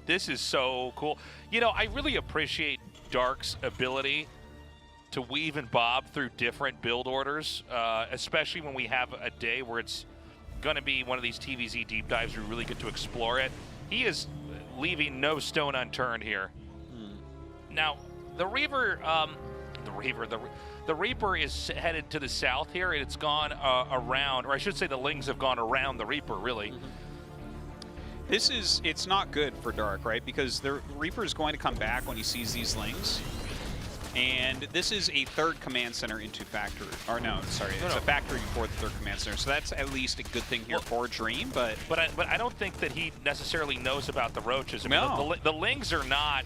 This is so cool. You know, I really appreciate Dark's ability to weave and bob through different build orders, especially when we have a day where it's going to be one of these TVZ deep dives where we really get to explore it. He is leaving no stone unturned here. Now, the Reaver, the Reaper is headed to the south here, and it's gone around, or I should say the Lings have gone around the Reaper, really. This is, it's not good for Dark, right? Because the Reaper is going to come back when he sees these Lings. And this is a third command center into factory. Or no, sorry, it's a factory before the third command center. So that's at least a good thing here for Dream, but I don't think that he necessarily knows about the roaches. I mean, the Lings are not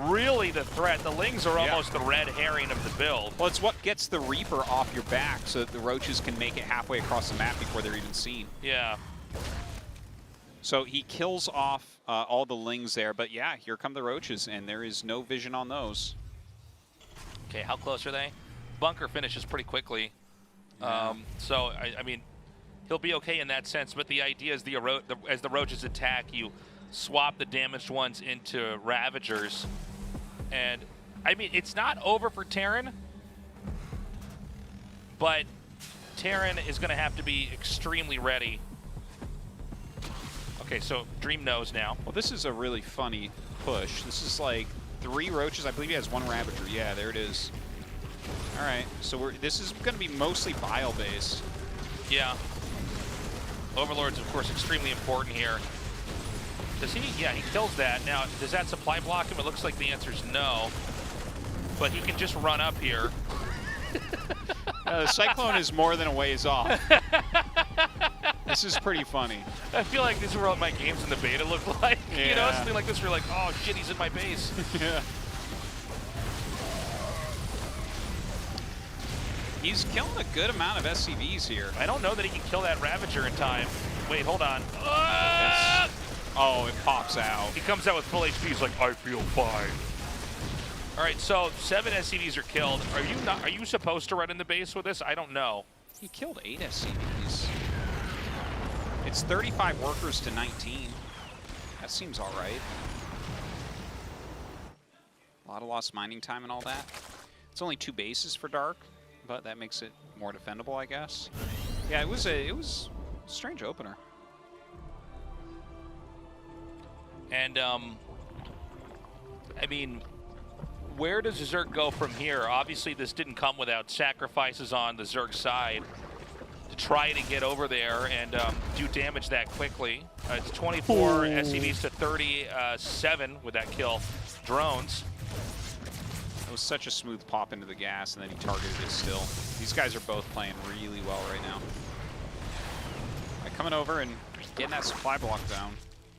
really the threat. The Lings are almost the red herring of the build. Well, it's what gets the Reaper off your back so that the roaches can make it halfway across the map before they're even seen. Yeah. So he kills off all the Lings there, but yeah, here come the roaches, and there is no vision on those. Okay, how close are they? Bunker finishes pretty quickly. So, I mean, he'll be okay in that sense, but the idea is as the roaches attack, you swap the damaged ones into Ravagers. And, I mean, it's not over for Terran, but Terran is going to have to be extremely ready. Okay, so Dream knows now. Well, this is a really funny push. This is like 3 roaches. I believe he has 1 Ravager. Yeah, there it is. All right, so this is going to be mostly bile-based. Yeah. Overlord's, of course, extremely important here. Does he? Yeah, he kills that. Now, does that supply block him? It looks like the answer is no. But he can just run up here. The Cyclone is more than a ways off. This is pretty funny. I feel like this is what my games in the beta look like. Yeah. You know, something like this where you're like, oh shit, he's in my base. Yeah. He's killing a good amount of SCVs here. I don't know that he can kill that Ravager in time. Wait, hold on. Oh, it pops out. He comes out with full HP. He's like, I feel fine. All right, so 7 SCVs are killed. Are you supposed to run in the base with this? I don't know. He killed 8 SCVs. It's 35 workers to 19. That seems all right. A lot of lost mining time and all that. It's only 2 bases for Dark, but that makes it more defendable, I guess. Yeah, it was a strange opener. And I mean, where does Zerg go from here? Obviously, this didn't come without sacrifices on the Zerg side to try to get over there and do damage that quickly. It's 24 SCVs to 37 with that kill. Drones. It was such a smooth pop into the gas, and then he targeted it still. These guys are both playing really well right now. Coming over and getting that supply block down.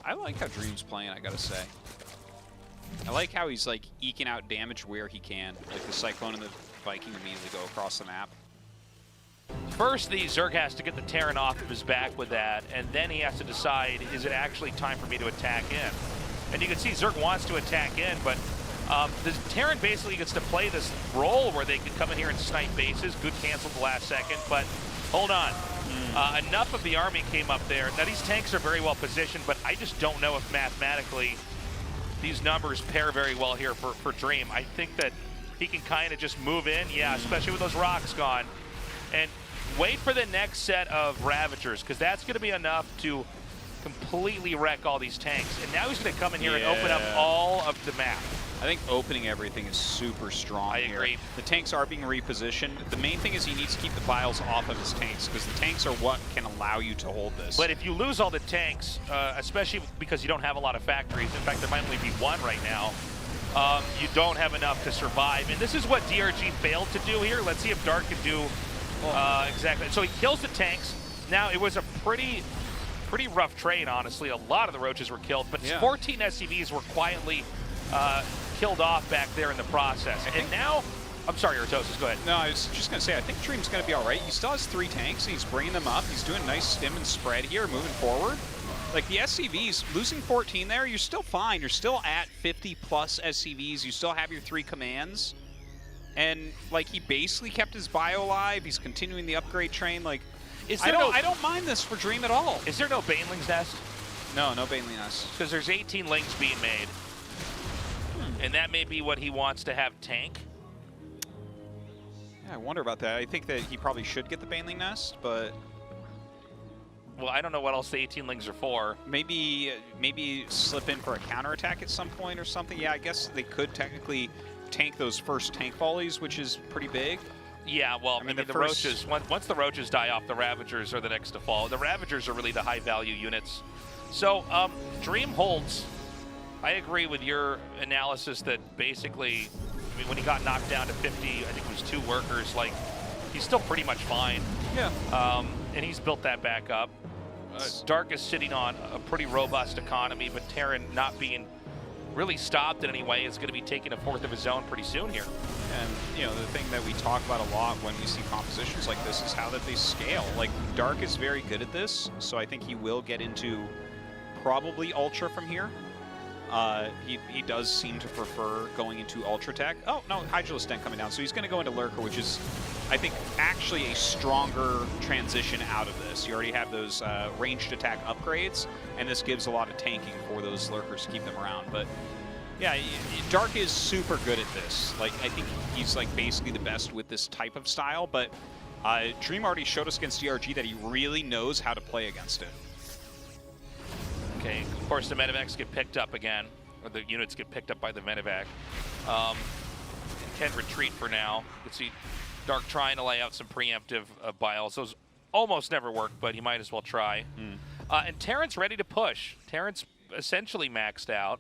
I like how Dream's playing, I gotta say. I like how he's like eking out damage where he can. Like the Cyclone and the Viking immediately go across the map. First, the Zerg has to get the Terran off of his back with that, and then he has to decide, is it actually time for me to attack in? And you can see Zerg wants to attack in, but the Terran basically gets to play this role where they can come in here and snipe bases. Good cancel the last second, but hold on. Enough of the army came up there. Now, these tanks are very well positioned, but I just don't know if mathematically these numbers pair very well here for Dream. I think that he can kind of just move in, especially with those rocks gone, and wait for the next set of Ravagers, because that's going to be enough to completely wreck all these tanks. And now he's going to come in here and open up all of the map. I think opening everything is super strong here. I agree. The tanks are being repositioned. The main thing is he needs to keep the biles off of his tanks, because the tanks are what can allow you to hold this. But if you lose all the tanks, especially because you don't have a lot of factories, in fact, there might only be 1 right now, you don't have enough to survive. And this is what DRG failed to do here. Let's see if Dark can do exactly. So he kills the tanks. Now, it was a pretty rough trade, honestly. A lot of the roaches were killed, but 14 SCVs were quietly killed off back there in the process. And now, I'm sorry, Artosis, go ahead. No, I was just going to say, I think Dream's going to be all right. He still has 3 tanks, and he's bringing them up. He's doing a nice stim and spread here, moving forward. Like, the SCVs, losing 14 there, you're still fine. You're still at 50-plus SCVs. You still have your 3 commands. And, like, he basically kept his bio alive. He's continuing the upgrade train. Like, I don't mind this for Dream at all. Is there no Baneling's Nest? No Baneling Nest. Because there's 18 lings being made. And that may be what he wants to have tank. Yeah, I wonder about that. I think that he probably should get the Baneling Nest, but... Well, I don't know what else the 18 lings are for. Maybe slip in for a counterattack at some point or something. Yeah, I guess they could technically tank those first tank volleys, which is pretty big. Yeah, well, I mean the Roaches, once the Roaches die off, the Ravagers are the next to fall. The Ravagers are really the high-value units. So, Dream holds. I agree with your analysis that basically, I mean, when he got knocked down to 50, I think it was 2 workers, like, he's still pretty much fine. Yeah. And he's built that back up. Dark is sitting on a pretty robust economy, but Terran not being really stopped in any way is going to be taking a fourth of his own pretty soon here. And, you know, the thing that we talk about a lot when we see compositions like this is how that they scale. Like, Dark is very good at this, so I think he will get into probably Ultra from here. He does seem to prefer going into Ultra Tech. Oh, no, Hydralisk Dent coming down. So he's going to go into Lurker, which is, I think, actually a stronger transition out of this. You already have those ranged attack upgrades, and this gives a lot of tanking for those Lurkers to keep them around. But, yeah, Dark is super good at this. Like, I think he's, like, basically the best with this type of style, but Dream already showed us against DRG that he really knows how to play against it. Okay, of course the medevacs get picked up again, or the units get picked up by the medevac. Can retreat for now. You can see Dark trying to lay out some preemptive biles. Those almost never work, but he might as well try. And Terran's ready to push. Terran's essentially maxed out.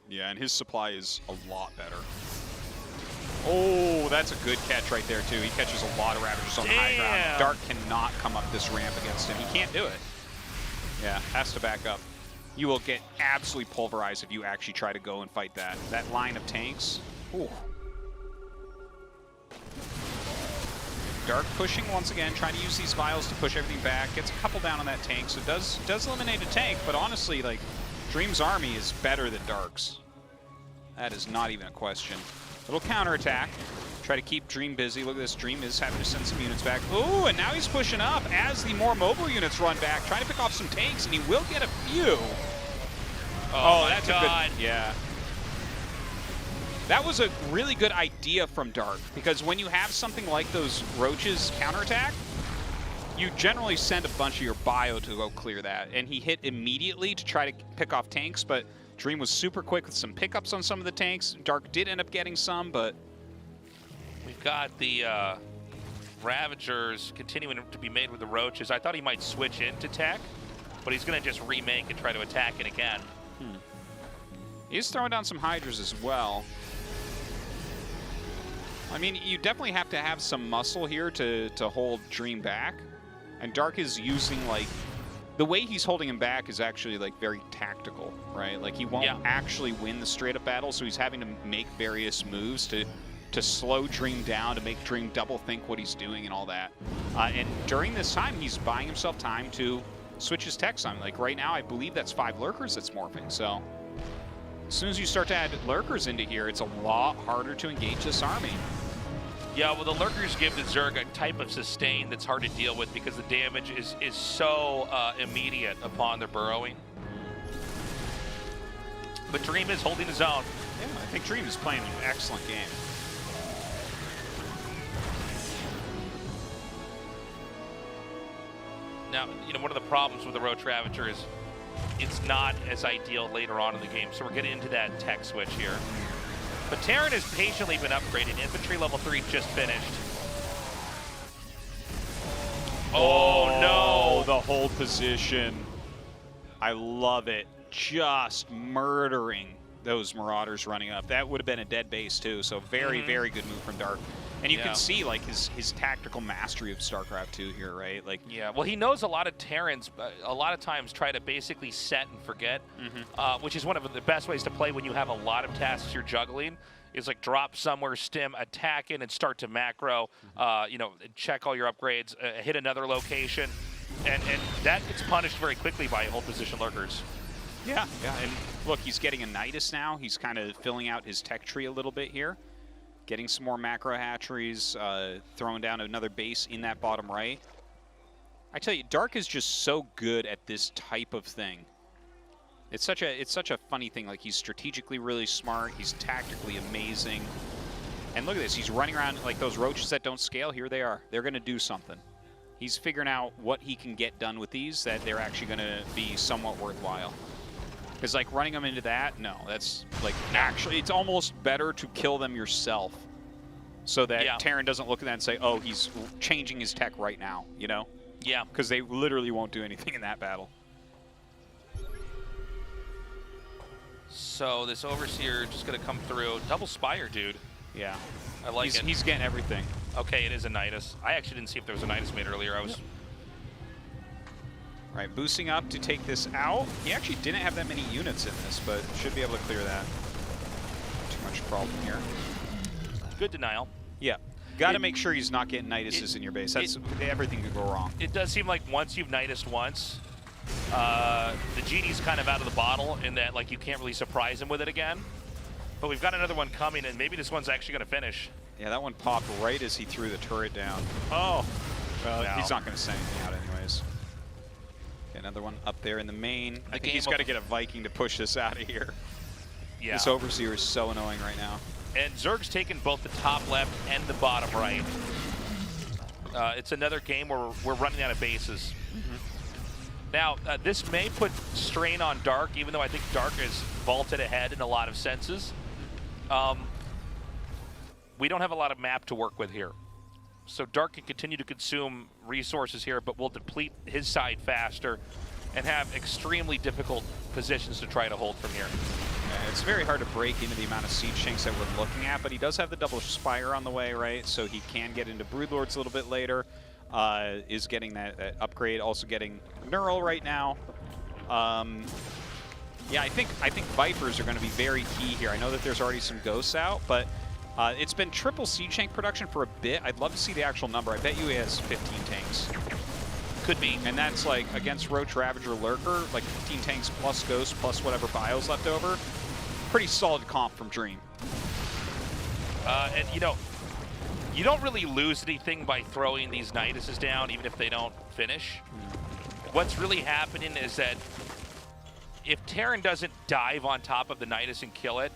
Yeah, and his supply is a lot better. Oh, that's a good catch right there, too. He catches a lot of Ravagers on the high ground. Dark cannot come up this ramp against him. He can't do it. Yeah, has to back up. You will get absolutely pulverized if you actually try to go and fight that. That line of tanks. Ooh. Dark pushing once again, trying to use these vials to push everything back. Gets a couple down on that tank, so does eliminate a tank, but honestly, like, Dream's army is better than Dark's. That is not even a question. Little counterattack. Try to keep Dream busy. Look at this. Dream is having to send some units back. Ooh, and now he's pushing up as the more mobile units run back, trying to pick off some tanks, and he will get a few. Oh that's God. A good, yeah. That was a really good idea from Dark, because when you have something like those Roaches counterattack, you generally send a bunch of your bio to go clear that, and he hit immediately to try to pick off tanks, but Dream was super quick with some pickups on some of the tanks. Dark did end up getting some, but... We've got the Ravagers continuing to be made with the Roaches. I thought he might switch into tech, but he's going to just remake and try to attack it again. He's throwing down some Hydras as well. I mean, you definitely have to have some muscle here to hold Dream back. And Dark is using, like... The way he's holding him back is actually, like, very tactical, right? Like, he won't actually win the straight-up battle, so he's having to make various moves to slow Dream down, to make Dream double think what he's doing and all that. And during this time, he's buying himself time to switch his techs on. Like, right now, I believe that's 5 Lurkers that's morphing, so... As soon as you start to add Lurkers into here, it's a lot harder to engage this army. Yeah, well, the Lurkers give the Zerg a type of sustain that's hard to deal with because the damage is so immediate upon their burrowing. But Dream is holding his own. Yeah, I think Dream is playing an excellent game. Now, you know, one of the problems with the Roach Ravager is it's not as ideal later on in the game, so we're getting into that tech switch here. But Terran has patiently been upgraded. Infantry level 3 just finished. Oh no! The hold position. I love it. Just murdering those Marauders running up. That would have been a dead base too, so very, very good move from Dark. And you can see, like, his tactical mastery of StarCraft 2 here, right? Like, yeah, well, he knows a lot of Terrans, a lot of times try to basically set and forget, which is one of the best ways to play when you have a lot of tasks you're juggling, is like drop somewhere, stim, attack in, and start to macro, you know, check all your upgrades, hit another location, and that gets punished very quickly by hold position Lurkers. Yeah, and look, he's getting a Nidus now. He's kind of filling out his tech tree a little bit here. Getting some more macro hatcheries, throwing down another base in that bottom right. I tell you, Dark is just so good at this type of thing. It's such a funny thing. Like, he's strategically really smart. He's tactically amazing. And look at this. He's running around like those roaches that don't scale. Here they are. They're going to do something. He's figuring out what he can get done with these that they're actually going to be somewhat worthwhile. Because, like, running them into that, no. That's, like, actually, it's almost better to kill them yourself. So that Terran doesn't look at that and say, oh, he's changing his tech right now, you know? Yeah. Because they literally won't do anything in that battle. So this Overseer just going to come through. Double Spire, dude. Yeah. I like it. He's getting everything. Okay, it is a Nidus. I actually didn't see if there was a Nidus made earlier. I was... Right, boosting up to take this out. He actually didn't have that many units in this, but should be able to clear that. Too much problem here. Good denial. Yeah. Got to make sure he's not getting Niduses in your base. That's everything could go wrong. It does seem like once you've Nidused once, the genie's kind of out of the bottle in that, like, you can't really surprise him with it again. But we've got another one coming, and maybe this one's actually going to finish. Yeah, that one popped right as he threw the turret down. Oh! Well, he's not going to send anything out anyways. Okay, another one up there in the main. I think he's got to get a Viking to push this out of here. Yeah. This Overseer is so annoying right now. And Zerg's taken both the top left and the bottom right. It's another game where we're running out of bases. Now, this may put strain on Dark, even though I think Dark is vaulted ahead in a lot of senses. We don't have a lot of map to work with here. So Dark can continue to consume resources here, but will deplete his side faster and have extremely difficult positions to try to hold from here. Yeah, it's very hard to break into the amount of siege shanks that we're looking at, but he does have the double Spire on the way, right? So he can get into Broodlords a little bit later. Is getting that upgrade, also getting Neural right now. Yeah, I think Vipers are going to be very key here. I know that there's already some Ghosts out, but it's been triple siege tank production for a bit. I'd love to see the actual number. I bet you he has 15 tanks. Could be. And that's like against Roach, Ravager, Lurker, like 15 tanks plus Ghost plus whatever bios left over. Pretty solid comp from Dream. And you know, you don't really lose anything by throwing these Niduses down, even if they don't finish. What's really happening is that if Terran doesn't dive on top of the Nidus and kill it,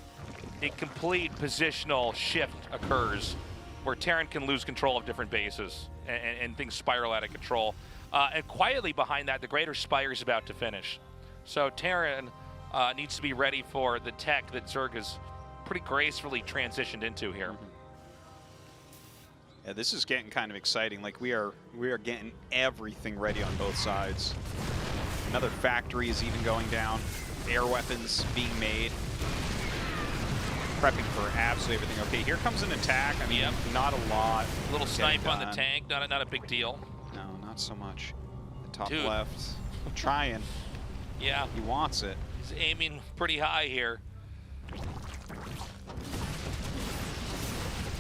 a complete positional shift occurs where Terran can lose control of different bases and things spiral out of control. And quietly behind that, the Greater Spire is about to finish. So Terran needs to be ready for the tech that Zerg has pretty gracefully transitioned into here. Yeah, this is getting kind of exciting. Like we are getting everything ready on both sides. Another factory is even going down. Air weapons being made. Prepping for absolutely everything. Okay, here comes an attack. I mean, not a lot. A little snipe on the tank, not a big deal. No, not so much. The top Dude. left. Trying. Yeah. He wants it. He's aiming pretty high here.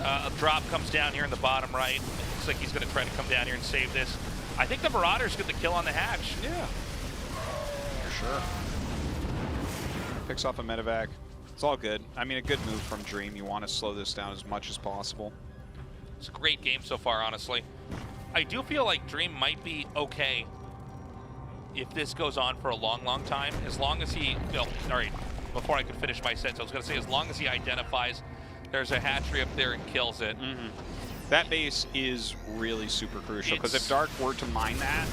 A drop comes down here in the bottom right. It looks like he's going to try to come down here and save this. I think the Marauders get the kill on the hatch. Yeah. For sure. Picks off a medevac. It's all good. I mean, a good move from Dream. You want to slow this down as much as possible. It's a great game so far, honestly. I do feel like Dream might be okay if this goes on for a long, long time. As long as he, all right, before I could finish my sentence, I was going to say, as long as he identifies there's a hatchery up there and kills it. That base is really super crucial, because if Dark were to mine that,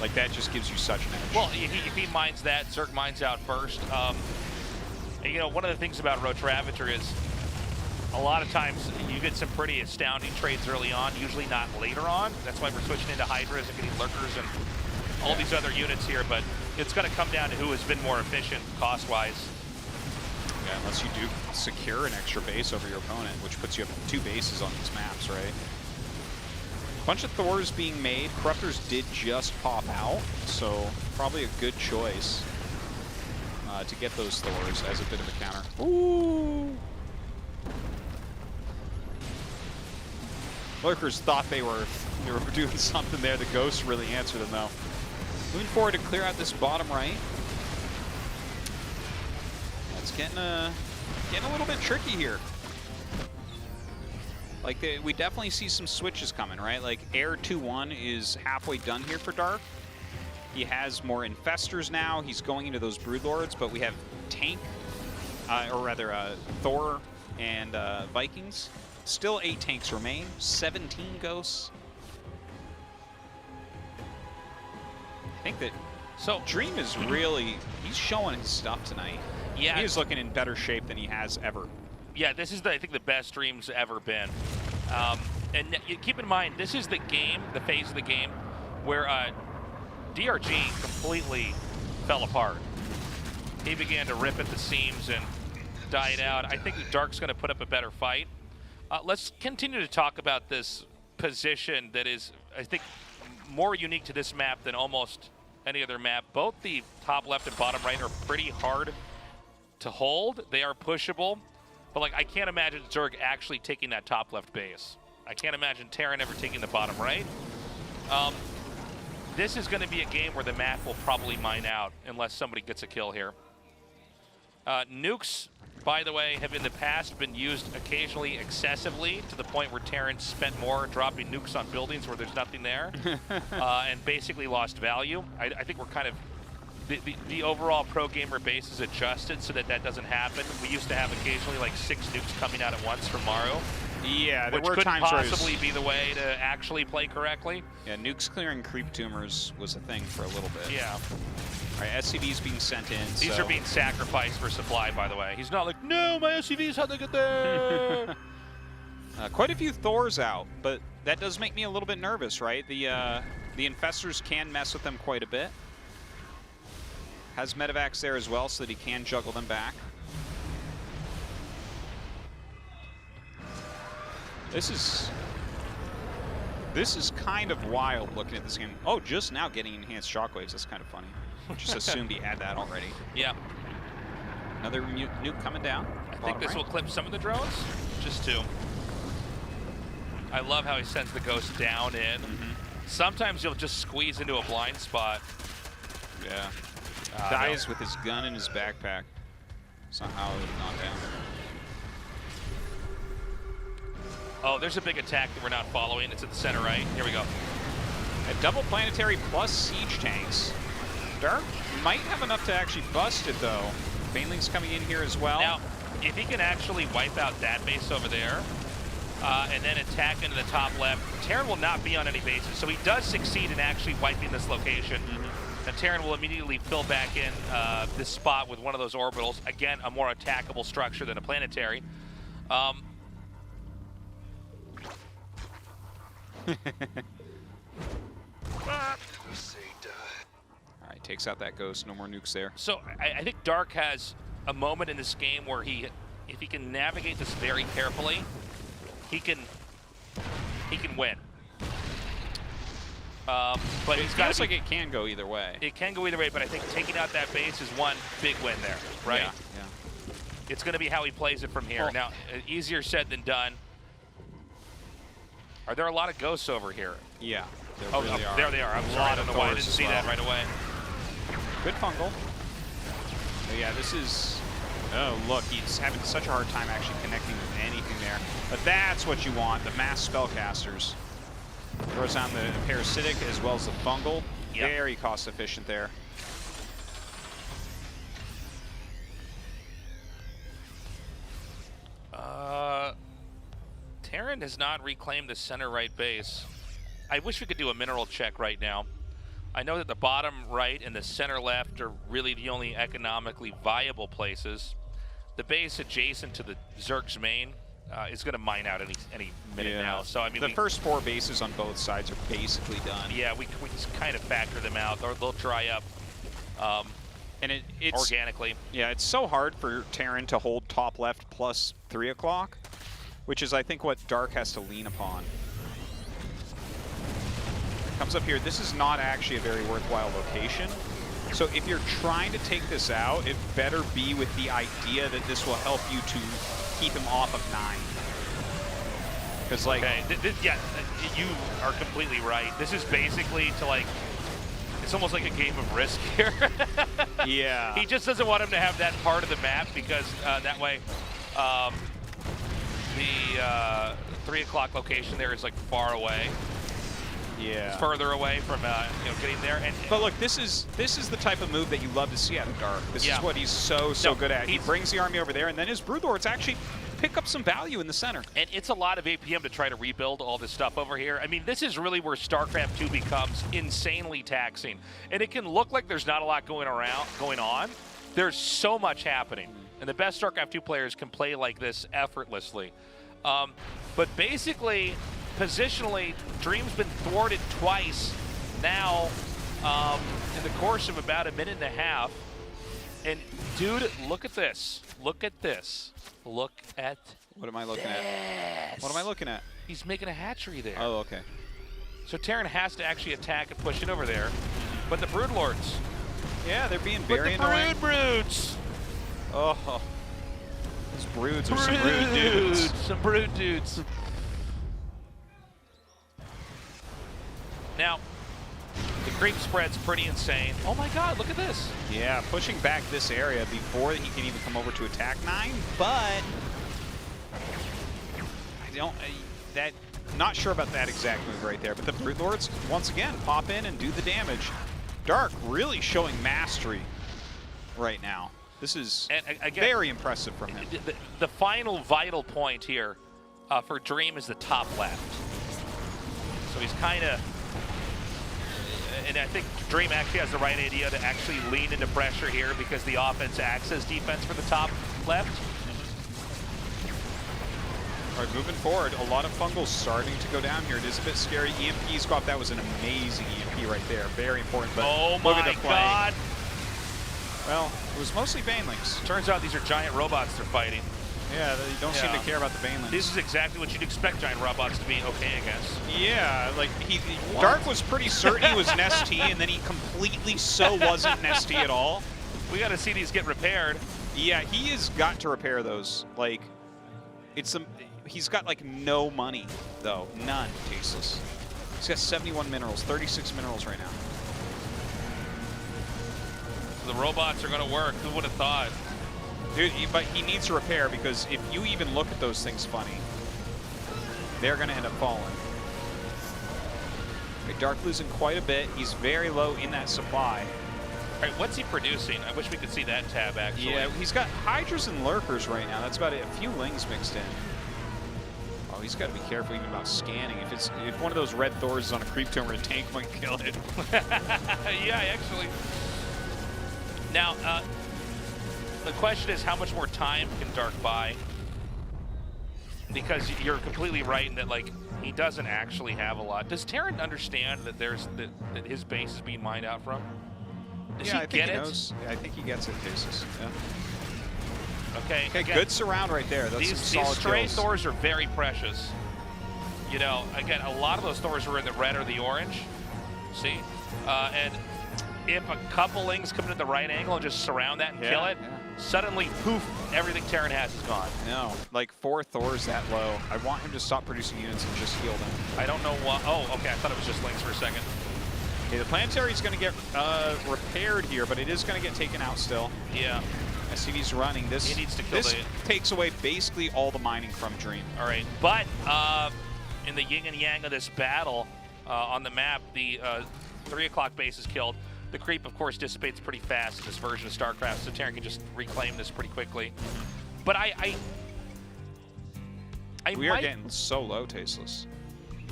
like, that just gives you such an edge. Well, if he mines that, Zerg mines out first. You know, one of the things about Roach Ravager is a lot of times you get some pretty astounding trades early on, usually not later on. That's why we're switching into Hydras and getting Lurkers and all these other units here, but it's going to come down to who has been more efficient cost-wise. Yeah, unless you do secure an extra base over your opponent, which puts you up 2 bases on these maps, right? Bunch of Thors being made. Corruptors did just pop out, so probably a good choice to get those Thors as a bit of a counter. Ooh! Lurkers thought they were doing something there. The Ghosts really answered them, though. Moving forward to clear out this bottom right. It's getting a little bit tricky here. Like, we definitely see some switches coming, right? Like, Air 2-1 is halfway done here for Dark. He has more Infestors now. He's going into those Broodlords, but we have Tank, or rather Thor and Vikings. Still 8 tanks remain, 17 Ghosts. I think that Dream is really, he's showing his stuff tonight. Yeah. He is looking in better shape than he has ever. Yeah, this is, I think, the best Dream's ever been. And keep in mind, this is the game, the phase of the game, where DRG completely fell apart. He began to rip at the seams and died out. I think Dark's going to put up a better fight. Let's continue to talk about this position that is, I think, more unique to this map than almost any other map. Both the top left and bottom right are pretty hard to hold. They are pushable. But, like, I can't imagine Zerg actually taking that top left base. I can't imagine Terran ever taking the bottom right. This is going to be a game where the map will probably mine out unless somebody gets a kill here. Nukes, by the way, have in the past been used occasionally excessively to the point where Terran spent more dropping nukes on buildings where there's nothing there and basically lost value. I think we're kind of... The overall pro gamer base is adjusted so that that doesn't happen. We used to have occasionally like 6 nukes coming out at once from Maru. Yeah, there which were could times possibly be the way to actually play correctly. Yeah, nukes clearing creep tumors was a thing for a little bit. Yeah. All right, SCV's being sent in. These are being sacrificed for supply, by the way. He's not like, no, my SCV's how they get there. Quite a few Thors out, but that does make me a little bit nervous, right? The Infestors can mess with them quite a bit. Has Medivacs there as well, so that he can juggle them back. This is kind of wild looking at this game. Oh, just now getting enhanced shockwaves. That's kind of funny. Just assumed he had that already. Yeah. Another nuke coming down. I think this will clip some of the drones. Just 2. I love how he sends the ghost down in. Sometimes you'll just squeeze into a blind spot. Yeah. Dies with his gun in his backpack. Somehow not down. Oh, there's a big attack that we're not following. It's at the center right. Here we go. A double planetary plus siege tanks. Dark might have enough to actually bust it, though. Baneling's coming in here as well. Now, if he can actually wipe out that base over there, and then attack into the top left, Terran will not be on any bases. So he does succeed in actually wiping this location. And Terran will immediately fill back in this spot with one of those orbitals. Again, a more attackable structure than a planetary. All right, takes out that ghost. No more nukes there. So I think Dark has a moment in this game where if he can navigate this very carefully, he can win. But it feels like it can go either way. It can go either way, but I think taking out that base is one big win there, right? Yeah. It's going to be how he plays it from here. Now, easier said than done. Are there a lot of ghosts over here? Yeah. There really are. There they are. I'm sorry, I don't know why I didn't see that right away. Good fungal. But yeah, this is... Oh, look, he's having such a hard time actually connecting with anything there. But that's what you want, the mass spellcasters. Throws on the parasitic as well as the fungal. Yep. Very cost efficient there. Terran has not reclaimed the center right base. I wish we could do a mineral check right now. I know that the bottom right and the center left are really the only economically viable places. The base adjacent to the Zerg's main is going to mine out any minute now. So I mean, the first 4 bases on both sides are basically done. Yeah, we just kind of factor them out. They'll dry up and it's organically. Yeah, it's so hard for Terran to hold top left plus 3 o'clock, which is, I think, what Dark has to lean upon. Comes up here. This is not actually a very worthwhile location. So if you're trying to take this out, it better be with the idea that this will help you to keep him off of 9. Because, like... Okay, yeah, you are completely right. This is basically to, like... It's almost like a game of Risk here. Yeah. He just doesn't want him to have that part of the map because that way 3 o'clock location there is like far away. Yeah. It's further away from getting there. But look, this is the type of move that you love to see out of Dark. This is what he's so good at. He brings the army over there, and then his Broodlords actually pick up some value in the center. And it's a lot of APM to try to rebuild all this stuff over here. I mean, this is really where StarCraft 2 becomes insanely taxing. And it can look like there's not a lot going on. There's so much happening. And the best StarCraft 2 players can play like this effortlessly. But basically, positionally, Dream's been thwarted twice now in the course of about a minute and a half. And dude, look at this. Look at this. Look at What am I looking at? What am I looking at? He's making a hatchery there. Oh, okay. So Terran has to actually attack and push in over there. But the Broodlords. Yeah, they're being very annoying. Broods. Oh. Those broods are some brood dudes. Some brood dudes. Now, the creep spread's pretty insane. Oh my god, look at this. Yeah, pushing back this area before he can even come over to attack 9, but not sure about that exact move right there. But the Broodlords, once again, pop in and do the damage. Dark really showing mastery right now. This is again, very impressive from him. The final vital point here for Dream is the top left. So he's kind of... And I think Dream actually has the right idea to actually lean into pressure here because the offense acts as defense for the top left. All right, moving forward, a lot of fungals starting to go down here. It is a bit scary. EMP squad, that was an amazing EMP right there. Very important, but oh look at my the play. god! Well, it was mostly Banelings. Turns out these are giant robots they're fighting. Yeah, they don't seem to care about the Banelings. This is exactly what you'd expect giant robots to be okay against. Yeah, like Dark was pretty certain he was an ST, and then he completely wasn't an ST at all. We got to see these get repaired. Yeah, he has got to repair those. Like, he's got like no money though, none. Tasteless. He's got 71 minerals, 36 minerals right now. The robots are going to work. Who would have thought? Dude, but he needs to repair because if you even look at those things funny, they're going to end up falling. Okay, Dark losing quite a bit. He's very low in that supply. All right, what's he producing? I wish we could see that tab, actually. Yeah, he's got Hydras and Lurkers right now. That's about it. A few Lings mixed in. Oh, he's got to be careful even about scanning. If one of those red Thors is on a creep tower, a tank might kill it. Yeah, actually. Now, the question is, how much more time can Dark buy? Because you're completely right in that, like, he doesn't actually have a lot. Does Terran understand that that his base is being mined out from? Does he get it? Knows. Yeah, I think he gets it, Cases. Yeah. Okay. Okay, again, good surround right there. That's these solid stray kills. Thors are very precious. You know, again, a lot of those Thors were in the red or the orange. See? And if a couple Lings come into the right angle and just surround that and kill it, suddenly, poof, everything Terran has is gone. No, like 4 Thors that low. I want him to stop producing units and just heal them. I don't know what. Oh, okay, I thought it was just Lings for a second. Okay, the planetary is going to get repaired here, but it is going to get taken out still. Yeah. SCV's running. This needs to kill takes away basically all the mining from Dream. All right, but in the yin and yang of this battle on the map, the 3 o'clock base is killed. The creep, of course, dissipates pretty fast in this version of StarCraft, so Terran can just reclaim this pretty quickly. But we are getting so low, Tasteless.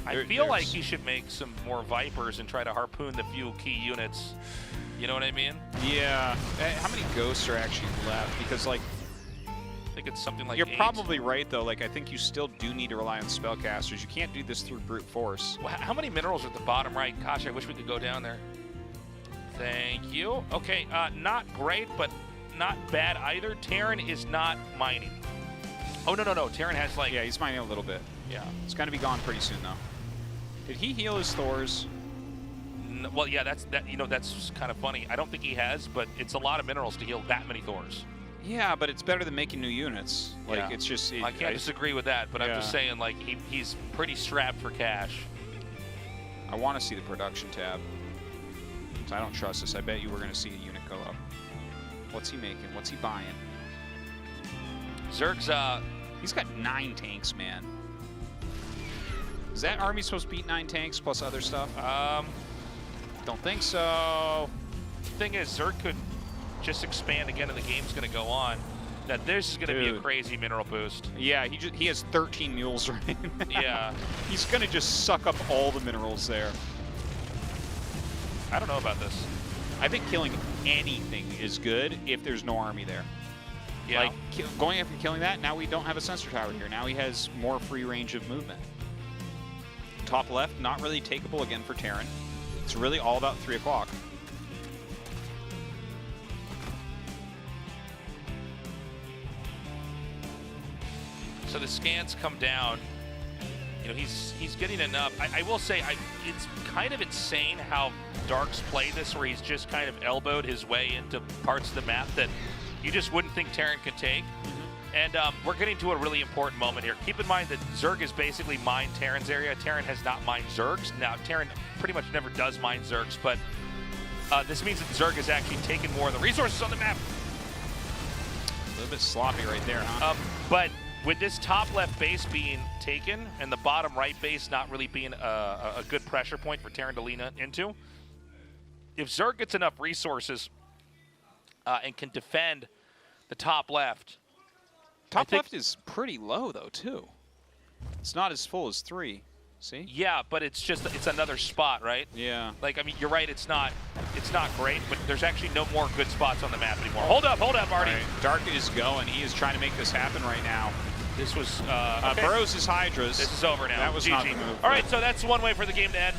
I feel like he should make some more Vipers and try to harpoon the few key units. You know what I mean? Yeah. How many ghosts are actually left? Because, like, I think it's something like you're 8. probably right, though. Like, I think you still do need to rely on spellcasters. You can't do this through brute force. Well, how many minerals are at the bottom right? Gosh, I wish we could go down there. Thank you. Okay, not great, but not bad either. Terran is not mining. Oh, no. Terran has, like... Yeah, he's mining a little bit. Yeah. It's going to be gone pretty soon, though. Did he heal his Thors? Well, yeah, that's kind of funny. I don't think he has, but it's a lot of minerals to heal that many Thors. Yeah, but it's better than making new units. Like, yeah. it's just... I can't disagree with that, but I'm just saying, like, he's pretty strapped for cash. I want to see the production tab. I don't trust this. I bet you we're going to see a unit go up. What's he making? What's he buying? Zerg's, he's got 9 tanks, man. Is that army supposed to beat 9 tanks plus other stuff? Don't think so. Thing is, Zerg could just expand again and the game's going to go on. Now, this is going to be a crazy mineral boost. Yeah, he has 13 mules, right? Yeah. He's going to just suck up all the minerals there. I don't know about this. I think killing anything is good if there's no army there. Yeah. Like, going after killing that, now we don't have a sensor tower here. Now he has more free range of movement. Top left, not really takeable again for Terran. It's really all about 3 o'clock. So the scans come down. You know, he's getting enough. I will say, it's kind of insane how Dark's played this, where he's just kind of elbowed his way into parts of the map that you just wouldn't think Terran could take. And we're getting to a really important moment here. Keep in mind that Zerg has basically mined Terran's area. Terran has not mined Zerg's. Now, Terran pretty much never does mine Zerg's, but this means that Zerg has actually taken more of the resources on the map. A little bit sloppy right there, huh? But with this top left base being taken and the bottom right base not really being a good pressure point for Terran to lean into, if Zerg gets enough resources and can defend the top left. Top left is pretty low, though, too. It's not as full as 3. See? Yeah, but it's another spot, right? Yeah. Like, I mean, you're right, it's not great, but there's actually no more good spots on the map anymore. Hold up, Marty. Right. Dark is going. He is trying to make this happen right now. This was okay. Burrows his Hydras. This is over now. That was GG. not the move. All right, so that's one way for the game to end.